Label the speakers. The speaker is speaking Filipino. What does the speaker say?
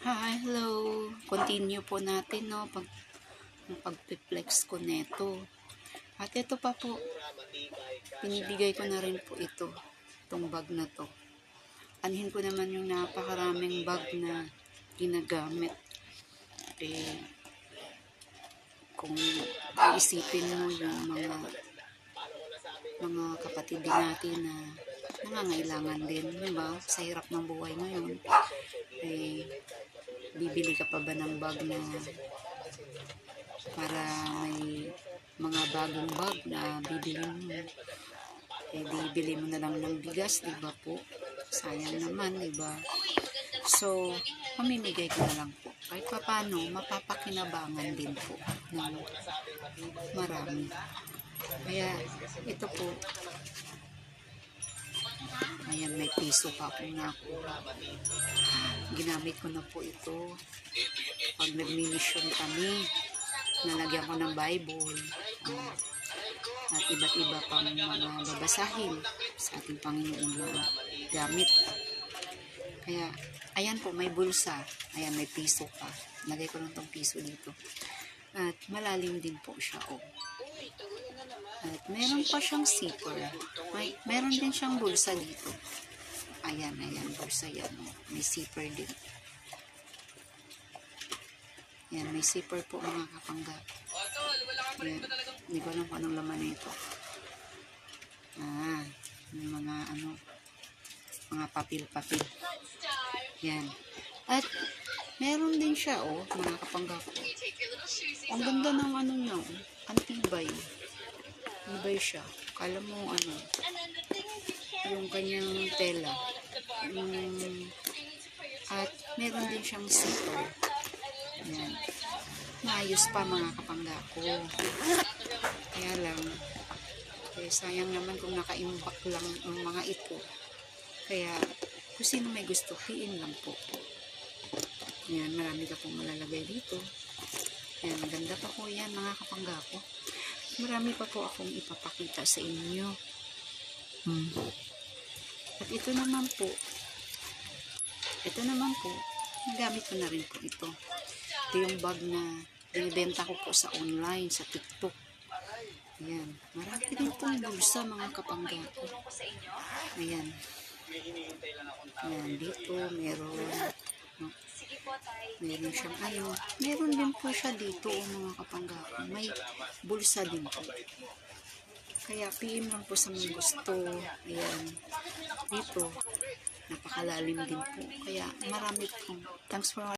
Speaker 1: Hi, hello. Continue po natin, no, pag-flex ko neto. At ito pa po, pinibigay ko na rin po itong bag na to. Anhin ko naman yung napakaraming bag na ginagamit. Kung iisipin mo yung mga kapatid din natin na nangangailangan din, diba? Sa hirap ng buhay ngayon, bibili ka pa ba ng bag na para may mga bagong bag na bibili mo? Bibili mo na lang ng bigas, diba po? Sayang naman, diba? So, pamimigay ko na lang po. Kahit pa paano, mapapakinabangan din po ng marami. Kaya, ito po, ayan, may piso pa ako nakuha. Ginamit ko na po ito. Pag nag-mission kami, nalagyan ko ng Bible, at iba't iba pang mga babasahin sa ating Panginoon na gamit. Kaya, ayan po, may bulsa. Ayan, may piso pa. Lagay ko lang tong piso dito. At malalim din po siya, At meron pa siyang zipper. Meron din siyang bulsa dito. Ayan, bulsa yan. May zipper din. Ayan, may zipper po mga kapangga. Ayan, hindi ko alam kung anong laman na ito. Yung mga papel-papel. Yan. At meron din siya, mga kapangga ko. Ang ganda ng niya, antibay. Antibay siya. Kala mo yung kanyang tela. At meron din siyang zipper. Yan. Maayos pa mga kapangga ko. Kaya lang, sayang naman kung naka-imbak lang ang mga ito. Kaya, kung sino may gusto, PM lang po. Yan, marami ka pong malalagay dito. Yan, maganda pa po yan mga kapangga ko. Marami pa po akong ipapakita sa inyo. At ito naman po, nagamit ko na rin po ito. Ito yung bag na binibenta ko po sa online, sa TikTok. Ayan, marami din pong bulsa mga kapangga ko. Ayan. Ayan, dito meron siyang meron din po siya dito mga kapangga ko. May bulsa din po. Kaya PM lang po sa mga gusto. Ayan, dito napakalalim din po. Kaya marami po. Thanks for